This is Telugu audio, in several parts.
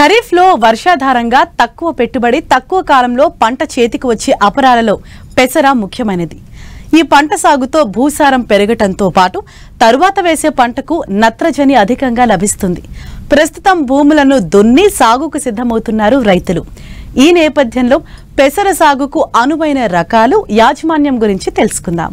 ఖరీఫ్లో వర్షాధారంగా తక్కువ పెట్టుబడి తక్కువ కాలంలో పంట చేతికి వచ్చే అపరాలలో పెసర ముఖ్యమైనది. ఈ పంట సాగుతో భూసారం పెరగటంతో పాటు తరువాత వేసే పంటకు నత్రజని అధికంగా లభిస్తుంది. ప్రస్తుతం భూములను దున్ని సాగుకు సిద్ధమవుతున్నారు రైతులు. ఈ నేపథ్యంలో పెసర సాగుకు అనువైన రకాలు, యాజమాన్యం గురించి తెలుసుకుందాం.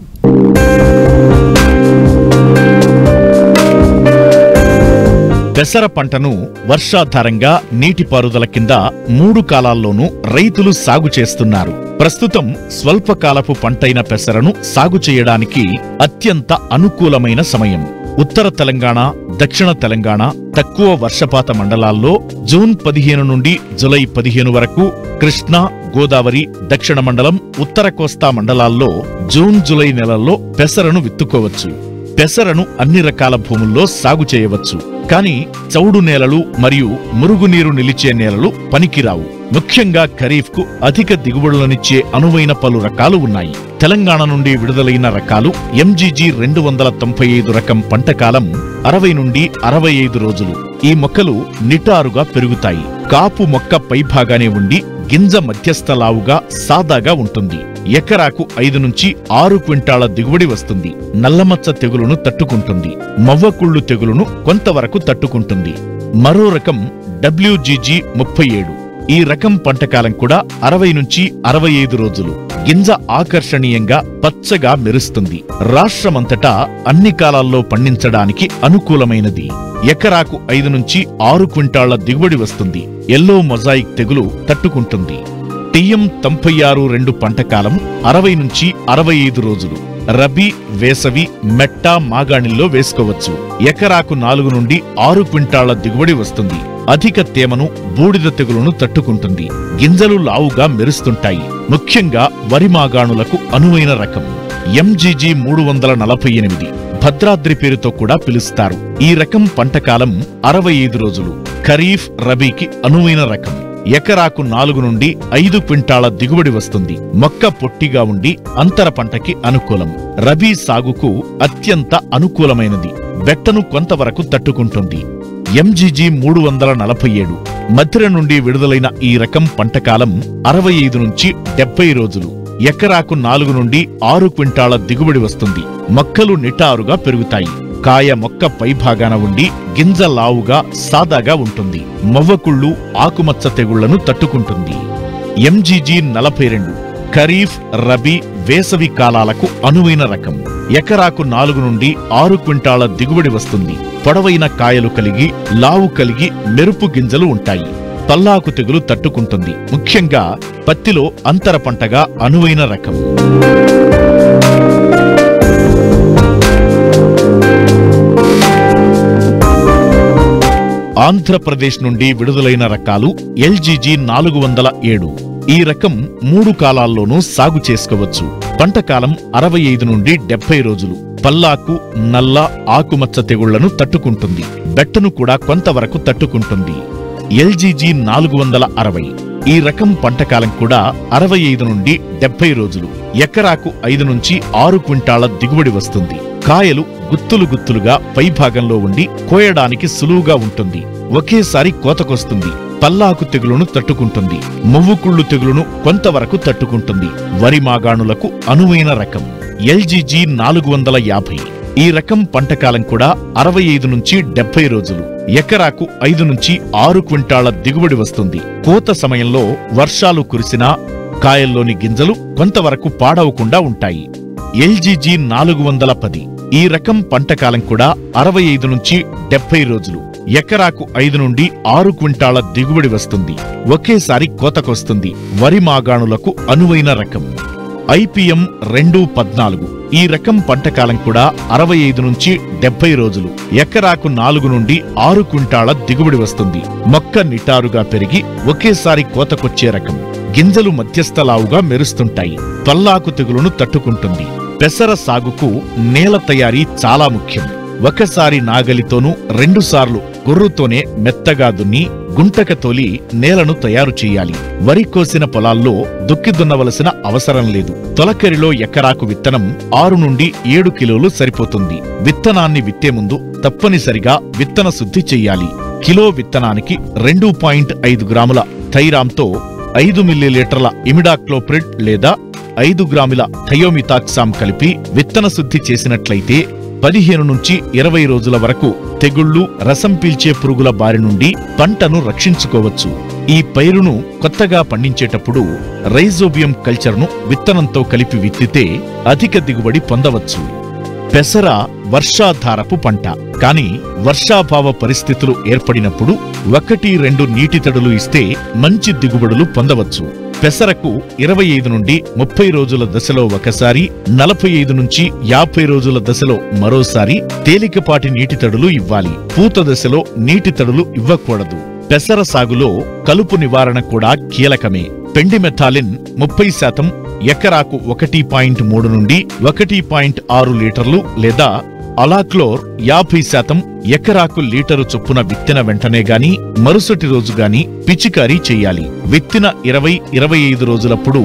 పెసర పంటను వర్షాధారంగా నీటిపారుదల కింద 3 కాలాల్లోనూ రైతులు సాగు చేస్తున్నారు. ప్రస్తుతం స్వల్పకాలపు పంటైన పెసరను సాగు చేయడానికి అత్యంత అనుకూలమైన సమయం. ఉత్తర తెలంగాణ, దక్షిణ తెలంగాణ తక్కువ వర్షపాత మండలాల్లో జూన్ 15 నుండి జులై 15 వరకు, కృష్ణా, గోదావరి దక్షిణ మండలం, ఉత్తర కోస్తా మండలాల్లో జూన్ జులై నెలల్లో పెసరను విత్తుకోవచ్చు. పెసరను అన్ని రకాల భూముల్లో సాగు చేయవచ్చు. కానీ చౌడు నేలలు మరియు మురుగునీరు నిలిచే నేలలు పనికిరావు. ముఖ్యంగా ఖరీఫ్కు అధిక దిగుబడులనిచ్చే అనువైన పలు రకాలు ఉన్నాయి. తెలంగాణ నుండి విడుదలైన రకాలు MGG 295 రకం పంటకాలం 60 నుండి 65 రోజులు. ఈ మొక్కలు నిటారుగా పెరుగుతాయి. కాపు మొక్క పైభాగానే ఉండి గింజ మధ్యస్థ లావుగా సాదాగా ఉంటుంది. ఎకరాకు 5 నుంచి 6 క్వింటాల దిగుబడి వస్తుంది. నల్లమచ్చ తెగులును తట్టుకుంటుంది. మవ్వకుళ్ళు తెగులును కొంతవరకు తట్టుకుంటుంది. మరో రకం WGG 37. ఈ రకం పంటకాలం కూడా 60 నుంచి 65 రోజులు. గింజ ఆకర్షణీయంగా పచ్చగా మెరుస్తుంది. రాష్ట్రమంతటా అన్ని కాలాల్లో పండించడానికి అనుకూలమైనది. ఎకరాకు 5 నుంచి 6 క్వింటాళ్ల దిగుబడి వస్తుంది. ఎల్లో మొజాయిక్ తెగులు తట్టుకుంటుంది. TM 96-2 పంటకాలం 60 నుంచి 65 రోజులు. రబీ, వేసవి, మెట్ట, మాగాణిల్లో వేసుకోవచ్చు. ఎకరాకు 4 నుండి 6 క్వింటాళ్ల దిగుబడి వస్తుంది. అధిక తేమను, బూడిద తెగులును తట్టుకుంటుంది. గింజలు లావుగా మెరుస్తుంటాయి. ముఖ్యంగా వరి మాగాణులకు అనువైన రకం MGG 348. భద్రాద్రి పేరుతో కూడా పిలుస్తారు. ఈ రకం పంటకాలం 65 రోజులు. ఖరీఫ్, రబీకి అనువైన రకం. ఎకరాకు 4 నుండి 5 క్వింటాల దిగుబడి వస్తుంది. మొక్క పొట్టిగా ఉండి అంతర పంటకి అనుకూలం. రబీ సాగుకు అత్యంత అనుకూలమైనది. బెట్టను కొంతవరకు తట్టుకుంటుంది. MGG 347. మధ్య నుండి విడుదలైన ఈ రకం పంటకాలం 65 నుంచి 70 రోజులు. ఎకరాకు 4 నుండి 6 క్వింటాల దిగుబడి వస్తుంది. మొక్కలు నిటారుగా పెరుగుతాయి. కాయ మొక్క పైభాగాన ఉండి గింజ లావుగా సాదాగా ఉంటుంది. మవ్వకుళ్ళు, ఆకుమచ్చ తెగుళ్లను తట్టుకుంటుంది. MGG 42. ఖరీఫ్, రబీ, వేసవి కాలాలకు అనువైన రకం. ఎకరాకు 4 నుండి 6 క్వింటాల దిగుబడి వస్తుంది. పొడవైన కాయలు కలిగి, లావు కలిగి, మెరుపు గింజలు ఉంటాయి. పల్లాకు తెగులు తట్టుకుంటుంది. ముఖ్యంగా పత్తిలో అంతర పంటగా అనువైన రకం. ఆంధ్రప్రదేశ్ నుండి విడుదలైన రకాలు LGG 407. ఈ రకం 3 కాలాల్లోనూ సాగు చేసుకోవచ్చు. పంటకాలం 65 నుండి 70 రోజులు. పల్లాకు, నల్ల, ఆకుమచ్చ తెగుళ్లను తట్టుకుంటుంది. బెట్టను కూడా కొంతవరకు తట్టుకుంటుంది. LGG 460. ఈ రకం పంటకాలం కూడా 65 నుండి 70 రోజులు. ఎకరాకు 5 నుంచి 6 క్వింటాల దిగుబడి వస్తుంది. కాయలు గుత్తులు గుత్తులుగా పైభాగంలో ఉండి కోయడానికి సులువుగా ఉంటుంది. ఒకేసారి కోతకొస్తుంది. పల్లాకు తెగులును తట్టుకుంటుంది. మువ్వుకుళ్ళు తెగులును కొంతవరకు తట్టుకుంటుంది. వరి మాగాణులకు అనువైన రకం LGG 450. ఈ రకం పంటకాలం కూడా 65 నుంచి 70 రోజులు. ఎకరాకు 5 నుంచి 6 క్వింటాళ్ల దిగుబడి వస్తుంది. కోత సమయంలో వర్షాలు కురిసినా కాయల్లోని గింజలు కొంతవరకు పాడవకుండా ఉంటాయి. LGG 410. ఈ రకం పంటకాలం కూడా 65 నుంచి 70 రోజులు. ఎకరాకు 5 నుండి 6 క్వింటాళ్ల దిగుబడి వస్తుంది. ఒకేసారి కోతకొస్తుంది. వరి మాగాణులకు అనువైన రకం IPM 214. ఈ రకం పంటకాలం కూడా 65 నుంచి 70 రోజులు. ఎకరాకు 4 నుండి 6 క్వింటాళ్ల దిగుబడి వస్తుంది. మొక్క నిటారుగా పెరిగి ఒకేసారి కోతకొచ్చే రకం. గింజలు మధ్యస్థ లావుగా మెరుస్తుంటాయి. పల్లాకు తెగులును తట్టుకుంటుంది. పెసర సాగుకు నేల తయారీ చాలా ముఖ్యం. ఒకసారి నాగలితోనూ 2 సార్లు గొర్రుతోనే మెత్తగా దున్ని గుంటక తోలి నేలను తయారు చెయ్యాలి. వరి కోసిన పొలాల్లో దుక్కి దున్నవలసిన అవసరం లేదు. తొలకరిలో ఎకరాకు విత్తనం 6 నుండి 7 కిలోలు సరిపోతుంది. విత్తనాన్ని విత్తే ముందు తప్పనిసరిగా విత్తన శుద్ధి చెయ్యాలి. కిలో విత్తనానికి 2.5 గ్రాముల థైరామ్తో 5 మిల్లీలీటర్ల ఇమిడాక్లోప్రిడ్ లేదా 5 గ్రాముల థయోమితాక్సామ్ కలిపి విత్తన శుద్ధి చేసినట్లయితే 15 నుంచి 20 రోజుల వరకు తెగుళ్లు, రసం పీల్చే పురుగుల బారి నుండి పంటను రక్షించుకోవచ్చు. ఈ పైరును కొత్తగా పండించేటప్పుడు రైజోబియం కల్చర్ను విత్తనంతో కలిపి విత్తితే అధిక దిగుబడి పొందవచ్చు. పెసర వర్షాధారపు పంట. కానీ వర్షాభావ పరిస్థితులు ఏర్పడినప్పుడు 1-2 నీటి తడులు ఇస్తే మంచి దిగుబడులు పొందవచ్చు. పెసరకు 25 నుండి 30 రోజుల దశలో ఒకసారి, 45 నుంచి 50 రోజుల దశలో మరోసారి తేలికపాటి నీటి తడులు ఇవ్వాలి. పూత దశలో నీటి తడులు ఇవ్వకూడదు. పెసర సాగులో కలుపు నివారణ కూడా కీలకమే. పెండిమెథాలిన్ 30% ఎకరాకు 1.3 నుండి 1.6 లీటర్లు లేదా అలాక్లోర్ 50% ఎకరాకు లీటరు చొప్పున విత్తిన వెంటనే గాని మరుసటి రోజు గాని పిచికారీ చెయ్యాలి. విత్తిన 20-25 రోజులప్పుడు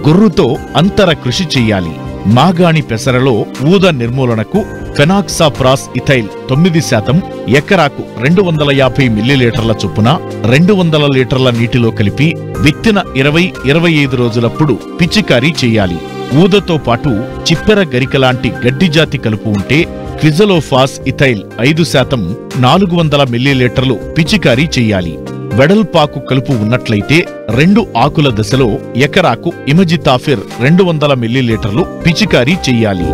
గొర్రుతో అంతర కృషి చెయ్యాలి. మాగాణి పెసరలో ఊద నిర్మూలనకు ఫెనాక్సాప్రాస్ ఇథైల్ 9% ఎకరాకు 250 మిల్లీలీటర్ల చొప్పున 200 లీటర్ల నీటిలో కలిపి విత్తిన 20-25 రోజులప్పుడు పిచికారీ చెయ్యాలి. ఊదతో పాటు చిప్పెర గరికలాంటి గడ్డిజాతి కలుపు ఉంటే క్విజలోఫాస్ ఇథైల్ 5% 400 మిల్లీలీటర్లు పిచికారీ చెయ్యాలి. వెడల్పాకు కలుపు ఉన్నట్లయితే 2 ఆకుల దశలో ఎకరాకు ఇమజితాఫిర్ 200 మిల్లీలీటర్లు పిచికారీ చెయ్యాలి.